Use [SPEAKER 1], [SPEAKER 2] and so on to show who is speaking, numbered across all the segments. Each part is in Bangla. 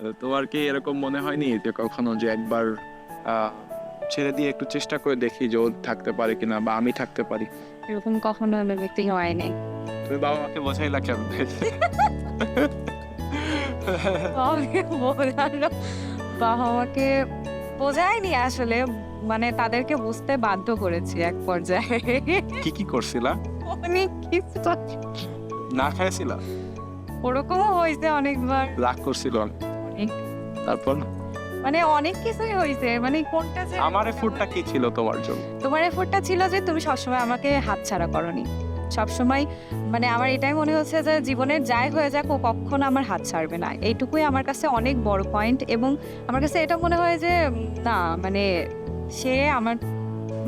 [SPEAKER 1] তোমার কি এরকম মনে হয়নি যে কখনো যে একবার আহ, ছেড়ে দিয়ে একটু চেষ্টা করে দেখি যে ও থাকতে পারে কিনা বা আমি থাকতে পারি?
[SPEAKER 2] এরকম কখনো ব্যক্তি হয় নাই।
[SPEAKER 1] তুমি বাবা মাকে বোঝাইলা কেন?
[SPEAKER 2] আমাকে বোঝানো, বাবা মাকে বোঝায়নি আসলে, মানে তাদেরকে বুঝতে বাধ্য করেছি এক পর্যায়ে।
[SPEAKER 1] কি কি করছিলা?
[SPEAKER 2] অনেক কিছু,
[SPEAKER 1] না খাইছিলা?
[SPEAKER 2] ওরকমও হয়েছে অনেকবার।
[SPEAKER 1] রাগ করছিল অনেক?
[SPEAKER 2] অনেক,
[SPEAKER 1] তারপর
[SPEAKER 2] মানে অনেক কিছুই হয়েছে, মানে কোনটা যে
[SPEAKER 1] আমার এফোর্টটা কি ছিল তোমার জন্য?
[SPEAKER 2] তোমার এফোর্টটা ছিল যে তুমি সবসময় আমাকে হাতছাড়া করনি সবসময়। মানে আমার এটাই মনে হচ্ছে যে জীবনের যাই হয়ে যাক ও কখনো আমার হাত ছাড়বে না, এইটুকুই আমার কাছে অনেক বড় পয়েন্ট। এবং আমার কাছে এটা মনে হয় যে না, মানে সে আমার,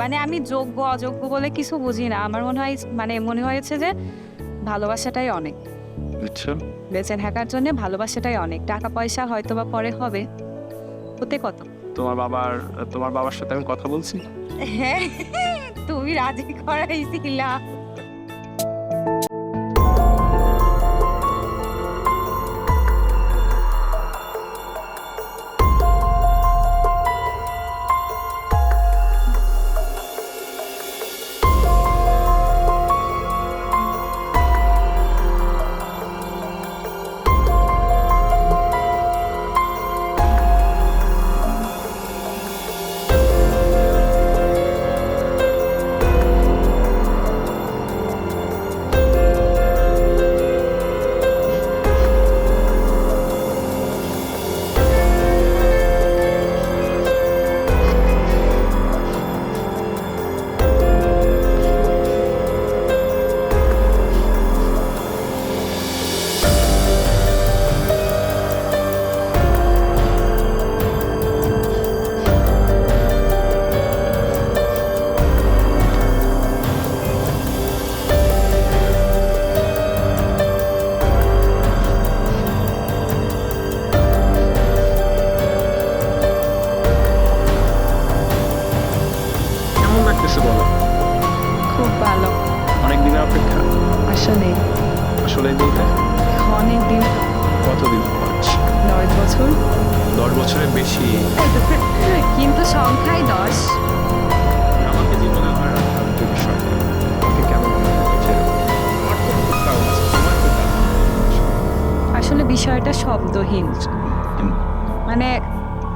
[SPEAKER 2] মানে আমি যোগ্য অযোগ্য বলে কিছু বুঝি না, আমার মনে হয়, মানে মনে হয়েছে যে ভালোবাসাটাই অনেক,
[SPEAKER 1] বুঝছো?
[SPEAKER 2] বেঁচে থাকার জন্য ভালোবাসাটাই অনেক। টাকা পয়সা হয়তো বা পরে হবে, হতে কত।
[SPEAKER 1] তোমার বাবার সাথে আমি কথা বলছি।
[SPEAKER 2] হ্যাঁ, তুমি রাজি করাইছিলা।
[SPEAKER 1] কেমন লাগতেছে বলো?
[SPEAKER 2] খুব ভালো।
[SPEAKER 1] অনেক দিনের অপেক্ষা।
[SPEAKER 2] আসলে
[SPEAKER 1] আসলে বলতে
[SPEAKER 2] অনেক দিন,
[SPEAKER 1] কতদিন?
[SPEAKER 2] 10 বছর।
[SPEAKER 1] 10 বছরের বেশি।
[SPEAKER 2] কিন্তু সংখ্যায় 10।
[SPEAKER 1] আমাকে জীবনে ধরে রাখার যে বিষয়টা, আমাকে কেন মনে হয় যে আমার তো খুব কারণ আছে, তোমার তো কারণ আছে।
[SPEAKER 2] আসলে বিষয়টা শব্দহীন,
[SPEAKER 1] হুম।
[SPEAKER 2] মানে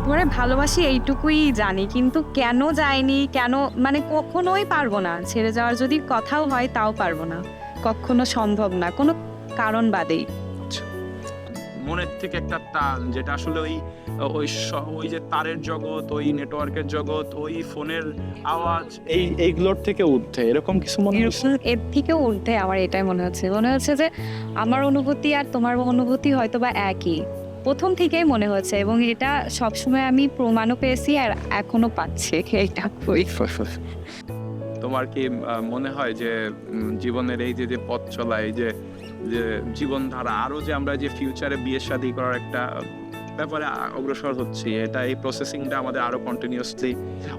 [SPEAKER 2] তোমারে ভালোবাসি এইটুকুই জানি, কিন্তু কেন যায়নি, কেন, মানে কখনোই পারবো না ছেড়ে যাওয়ার, যদি কথাও হয় তাও পারবো না, কখনো সম্ভব না, কোনো কারণ বাদেই।
[SPEAKER 1] আচ্ছা, মনের থেকে একটা টান যেটা আসলে ওই যে তারের জগৎ, ওই নেটওয়ার্কের জগৎ, ওই ফোনের আওয়াজ, এইগুলোর থেকে ঊর্ধ্বে এরকম কিছু মনে হচ্ছে।
[SPEAKER 2] এরকম এর থেকেও ঊর্ধ্বে আমার এটাই মনে হচ্ছে যে আমার অনুভূতি আর তোমার অনুভূতি হয়তো বা একই, প্রথম থেকেই মনে হচ্ছে, এবং এটা সবসময় আমি প্রমাণও পেয়েছি আর এখনো পাচ্ছি, এইটা কই।
[SPEAKER 1] তোমার কি মনে হয় যে জীবনের এই যে যে পথ চলা, এই যে যে জীবনধারা, আরো যে আমরা যে ফিউচারে বিয়ে শাদী করার একটা ব্যাপারে অগ্রসর হচ্ছি, এটা এই প্রসেসিংটা আমাদের আরো কন্টিনিউয়াসলি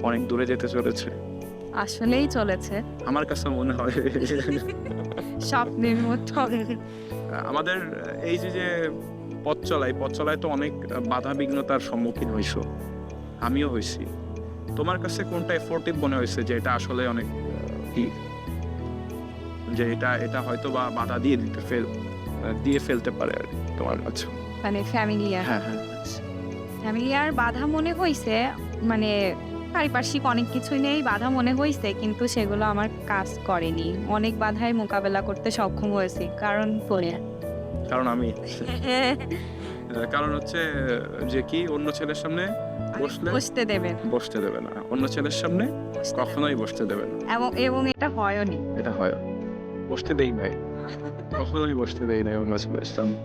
[SPEAKER 1] অনেক দূরে যেতে চলেছে?
[SPEAKER 2] আসলেই চলেছে
[SPEAKER 1] আমার কাছে মনে হয়
[SPEAKER 2] স্বপ্নের মতো।
[SPEAKER 1] আমাদের এই যে যে পথ চলায় তো অনেক বাধা বিঘ্নতার সম্মুখীন হইছো, আমিও হয়েছি। তোমার কাছে কোনটা এফোর্টিভ মনে হয়েছে যে এটা আসলে অনেক কি, যে এটা এটা হয়তো বা বাধা দিয়ে ফেলতে পারে আর কি তোমার কাছে?
[SPEAKER 2] মানে ফ্যামিলিয়ার,
[SPEAKER 1] হ্যাঁ, হ্যাঁ।
[SPEAKER 2] ফ্যামিলিয়ার বাধা মনে হইছে, মানে পারিপার্শ্বিক অনেক কিছুই নেই বাধা মনে হইছে, কিন্তু সেগুলো আমার কাজ করেনি, অনেক বাধায় মোকাবেলা করতে সক্ষম হয়েছি, কারণ পড়ে
[SPEAKER 1] কারণ আমি কারণ হচ্ছে যে কি, অন্য ছেলের সামনে বসলে
[SPEAKER 2] বসতে দেবেন,
[SPEAKER 1] বসতে দেবে না, অন্য ছেলের সামনে কখনোই বসতে দেবে না।
[SPEAKER 2] এবং এবং এটা হয়নি।
[SPEAKER 1] এটা হয়, বসতে দেই ভাই, কখনোই বসতে দেই না অন্য ছেলের সামনে।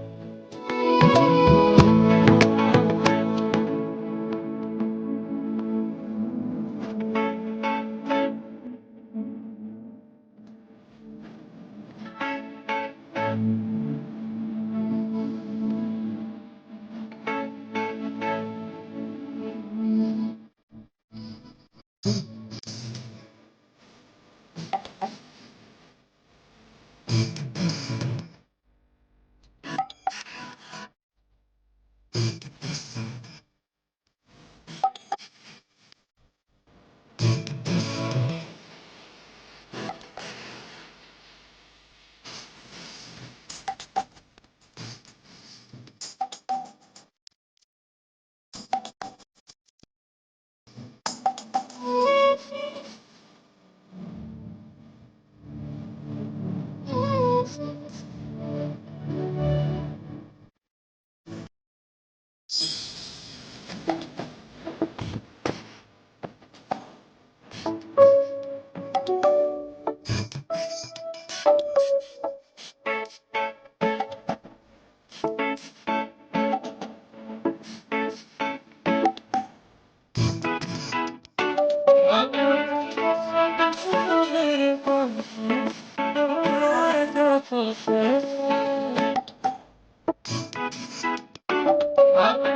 [SPEAKER 3] Thank you.